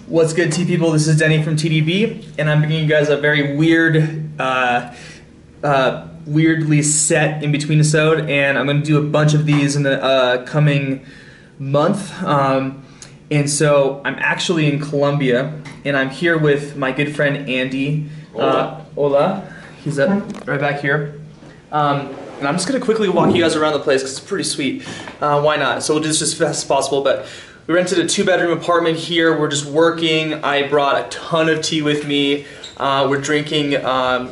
What's good, tea people? This is Denny from TDB, and I'm bringing you guys a very weirdly set InBetweenIsode, and I'm going to do a bunch of these in the coming month. And so I'm actually in Colombia, and I'm here with my good friend Andy. Hola. He's up right back here. And I'm just going to quickly walk you guys around the place because it's pretty sweet. Why not? So we'll do this as fast as possible. But we rented a 2-bedroom apartment here. We're just working. I brought a ton of tea with me. We're drinking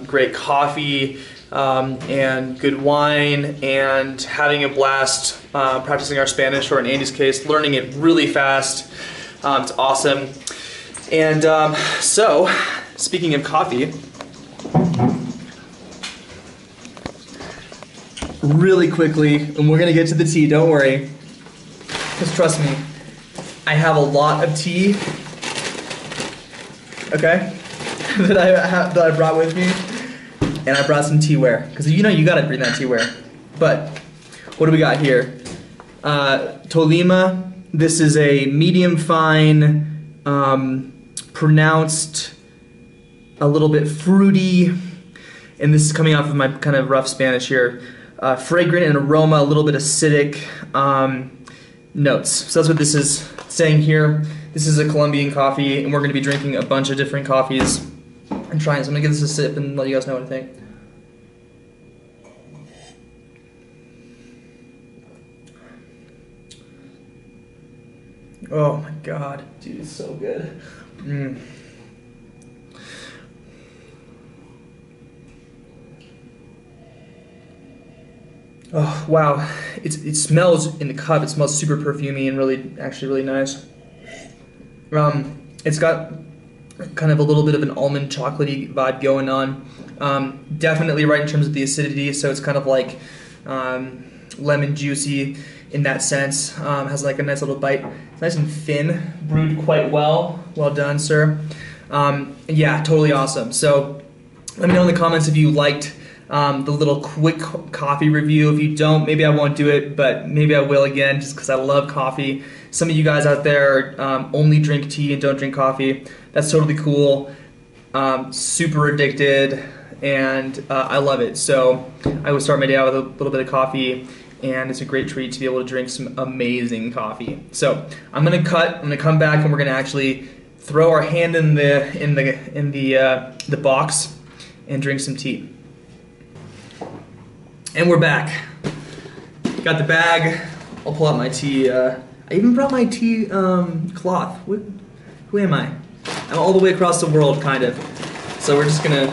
great coffee and good wine and having a blast practicing our Spanish, or in Andy's case, learning it really fast. It's awesome. And so, speaking of coffee, really quickly, and we're gonna get to the tea, don't worry, because trust me, I have a lot of tea, okay, that I brought with me, and I brought some teaware, because you know you gotta bring that teaware. But what do we got here? Tolima. This is a medium fine, pronounced, a little bit fruity, and this is coming off of my kind of rough Spanish here. Fragrant and aroma, a little bit acidic notes. So that's what this is saying here. This is a Colombian coffee, and we're going to be drinking a bunch of different coffees and trying. So I'm going to give this a sip and let you guys know what I think. Oh my god, dude, it's so good. Oh wow, it smells in the cup. It smells super perfumey and really nice. It's got kind of a little bit of an almond chocolatey vibe going on. Definitely right in terms of the acidity. So it's kind of like lemon juicy in that sense. Has like a nice little bite. It's nice and thin, brewed quite well. Well done, sir. Yeah, totally awesome. So let me know in the comments if you liked the little quick coffee review. If you don't, maybe I won't do it, but maybe I will again, just because I love coffee. Some of you guys out there only drink tea and don't drink coffee. That's totally cool. Super addicted, and I love it. So I would start my day out with a little bit of coffee, and it's a great treat to be able to drink some amazing coffee. So I'm gonna cut. I'm gonna come back, and we're gonna actually throw our hand in the box and drink some tea. And we're back. Got the bag. I'll pull out my tea. I even brought my tea cloth. Who am I? I'm all the way across the world, kind of. So we're just gonna.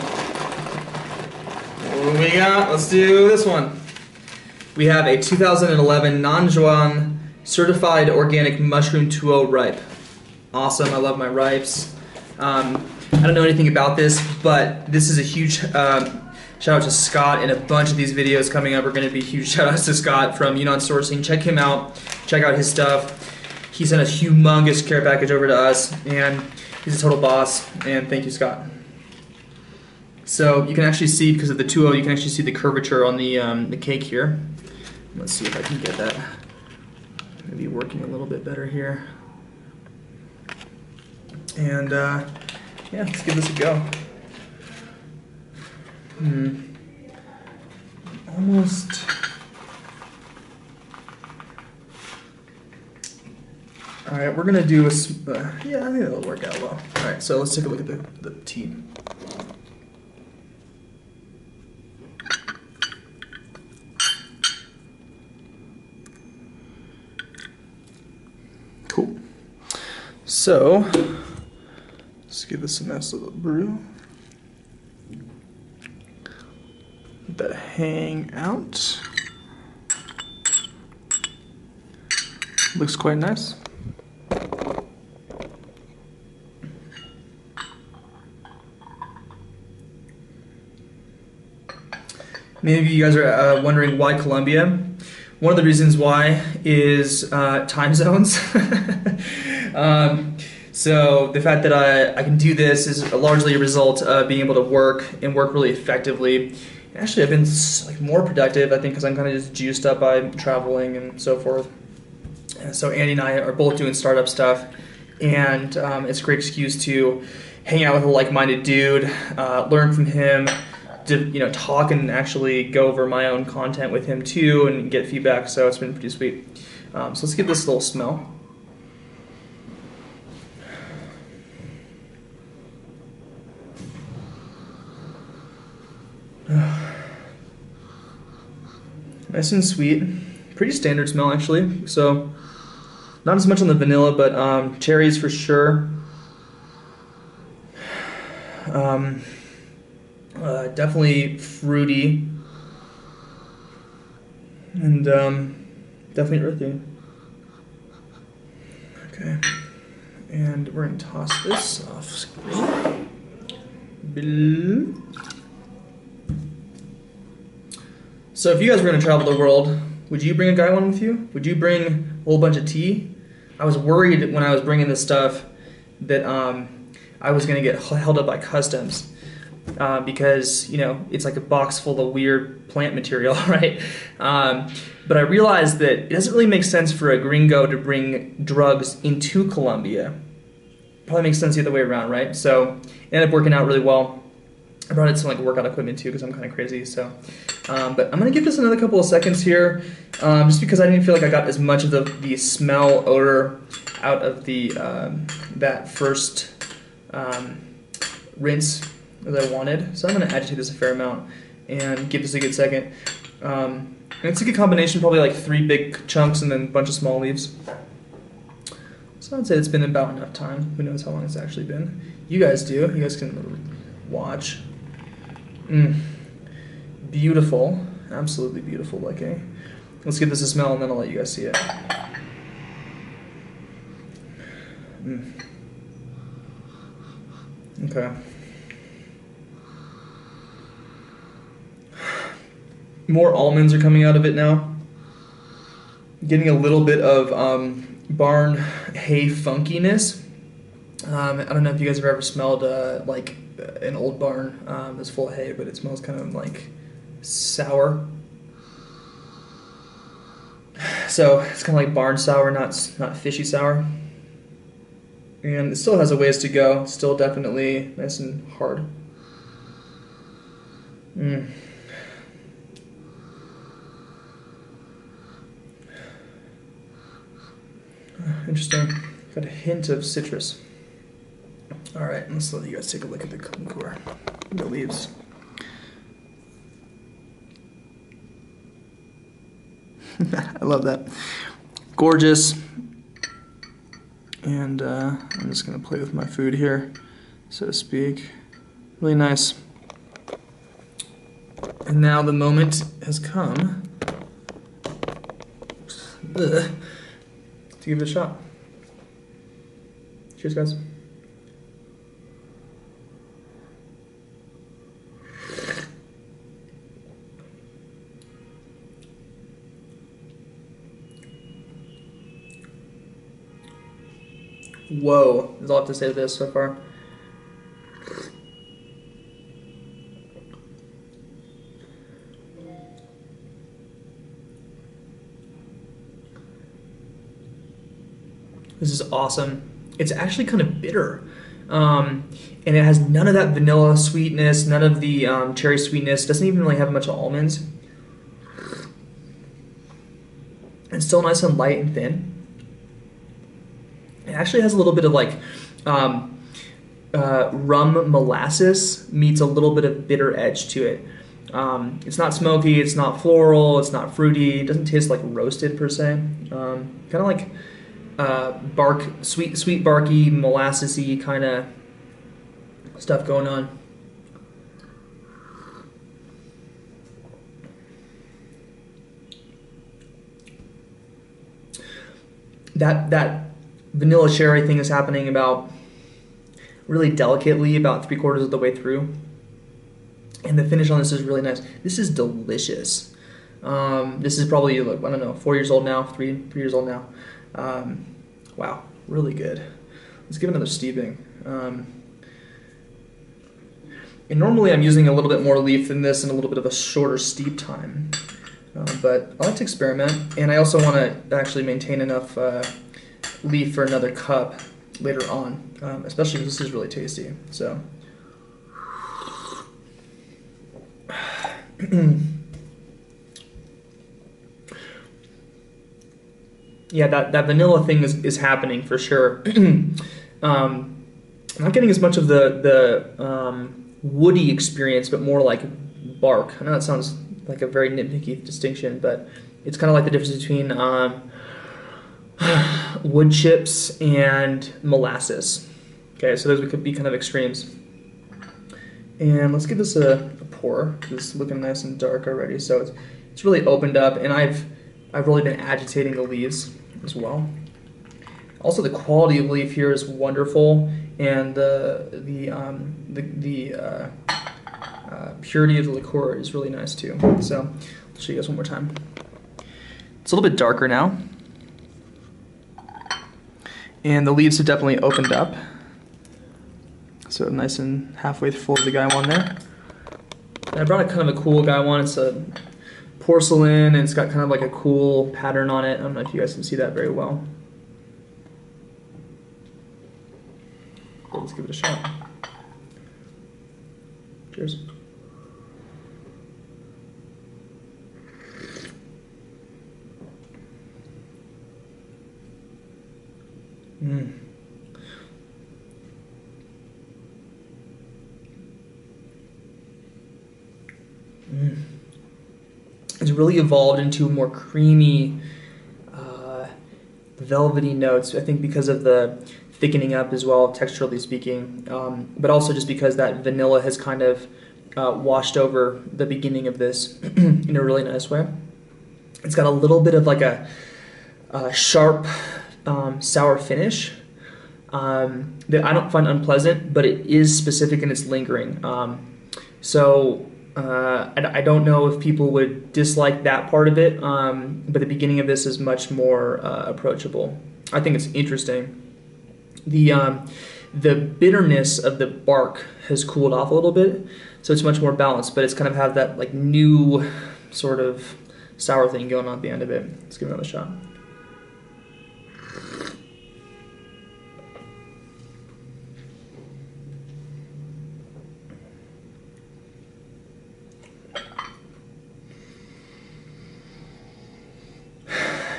What do we got? Let's do this one. We have a 2011 non-Jian certified organic mushroom 2.0 ripe. Awesome. I love my ripes. I don't know anything about this, but this is a huge. Shout out to Scott. In a bunch of these videos coming up are going to be huge shout outs to Scott from Yunnan Sourcing. Check him out. Check out his stuff. He sent a humongous care package over to us, and he's a total boss. And thank you, Scott. So you can actually see, because of the 2.0, you can actually see the curvature on the cake here. Let's see if I can get that maybe working a little bit better here. And yeah, let's give this a go. Almost. All right, we're gonna do a. Yeah, I think that'll work out well. All right, so let's take a look at the tea. Cool. So let's give this a nice little brew. Let that hang out. Looks quite nice. Many of you guys are wondering why Colombia. One of the reasons why is time zones. So the fact that I can do this is largely a result of being able to work really effectively. Actually, I've been like more productive, I think, because I'm kind of just juiced up by traveling and so forth. So Andy and I are both doing startup stuff, and it's a great excuse to hang out with a like-minded dude, learn from him, to talk and actually go over my own content with him too, and get feedback. So it's been pretty sweet. So let's give this a little smell. Nice and sweet. Pretty standard smell actually. So not as much on the vanilla, but cherries for sure. Definitely fruity. And definitely earthy. Okay. And we're going to toss this off screen. So if you guys were going to travel the world, would you bring a guy one with you? Would you bring a whole bunch of tea? I was worried when I was bringing this stuff that I was going to get held up by customs because, it's like a box full of weird plant material, right? But I realized that it doesn't really make sense for a gringo to bring drugs into Colombia. Probably makes sense the other way around, right? So it ended up working out really well. I brought in some workout equipment too because I'm kind of crazy. So, but I'm gonna give this another couple of seconds here, just because I didn't feel like I got as much of the smell odor out of the that first rinse as I wanted. So I'm gonna agitate this a fair amount and give this a good second. And it's a good combination, probably like 3 big chunks and then a bunch of small leaves. So I'd say it's been about enough time. Who knows how long it's actually been? You guys do. You guys can watch. Beautiful, absolutely beautiful looking. Let's give this a smell and then I'll let you guys see it. Okay. More almonds are coming out of it now. Getting a little bit of barn hay funkiness. I don't know if you guys have ever smelled an old barn that's full of hay, but it smells kind of like sour. So it's kind of like barn sour, not fishy sour. And it still has a ways to go. Still definitely nice and hard. Interesting. Got a hint of citrus. All right, let's let you guys take a look at the contour, the leaves. I love that. Gorgeous. And I'm just gonna play with my food here, so to speak. Really nice. And now the moment has come to give it a shot. Cheers, guys. Whoa, that's all I have to say to this so far. This is awesome. It's actually kind of bitter. And it has none of that vanilla sweetness, none of the cherry sweetness. Doesn't even really have much of almonds. It's still nice and light and thin. It actually has a little bit of rum molasses meets a little bit of bitter edge to it. It's not smoky, it's not floral, it's not fruity. It doesn't taste like roasted per se. Kind of like sweet barky, molassesy kind of stuff going on. That vanilla cherry thing is happening about really delicately about 3/4 of the way through, and the finish on this is really nice. This is delicious. This is probably, I don't know, 4 years old now, 3 years old now. Wow, really good. Let's give it another steeping. And normally I'm using a little bit more leaf than this and a little bit of a shorter steep time. But I like to experiment, and I also want to actually maintain enough leaf for another cup later on, especially because this is really tasty. So, yeah, that vanilla thing is happening for sure. I'm not getting as much of the woody experience, but more like bark. I know that sounds like a very nitpicky distinction, but it's kind of like the difference between wood chips and molasses. Okay, so those could be kind of extremes. And let's give this a pour. It's looking nice and dark already, so it's really opened up, and I've really been agitating the leaves as well. Also, the quality of leaf here is wonderful, and the purity of the liqueur is really nice too. So I'll show you guys one more time. It's a little bit darker now, and the leaves have definitely opened up. So nice and halfway full of the Gaiwan there. And I brought a kind of a cool Gaiwan. It's a porcelain, and it's got kind of like a cool pattern on it. I don't know if you guys can see that very well. But let's give it a shot. Cheers. It's really evolved into more creamy, velvety notes, I think because of the thickening up as well, texturally speaking, but also just because that vanilla has kind of washed over the beginning of this in a really nice way. It's got a little bit of like a sharp, sour finish that I don't find unpleasant, but it is specific and it's lingering. I don't know if people would dislike that part of it, but the beginning of this is much more approachable. I think it's interesting. The bitterness of the bark has cooled off a little bit, so it's much more balanced, but it's kind of have that like new sort of sour thing going on at the end of it. Let's give it another shot.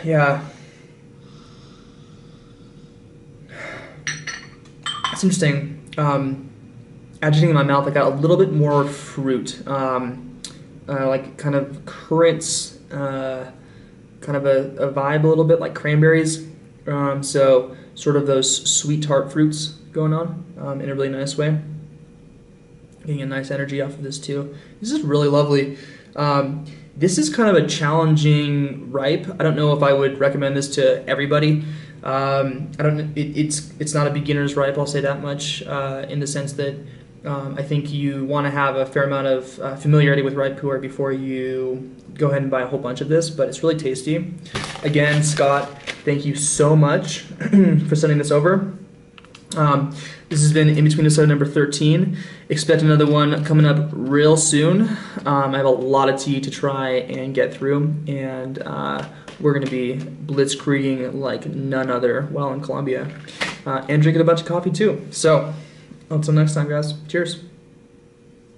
Yeah, it's interesting. Agitating in my mouth, I got a little bit more fruit, like kind of currants, kind of a vibe a little bit like cranberries. So sort of those sweet tart fruits going on in a really nice way. Getting a nice energy off of this too. This is really lovely. This is kind of a challenging ripe. I don't know if I would recommend this to everybody. It's not a beginner's ripe, I'll say that much, in the sense that I think you want to have a fair amount of familiarity with ripe pu'er before you go ahead and buy a whole bunch of this, but it's really tasty. Again, Scott, thank you so much for sending this over. This has been InBetweenIsode number 13. Expect another one coming up real soon. I have a lot of tea to try and get through, and we're going to be blitzkrieging like none other while in Colombia, and drinking a bunch of coffee too. So, until next time, guys. Cheers.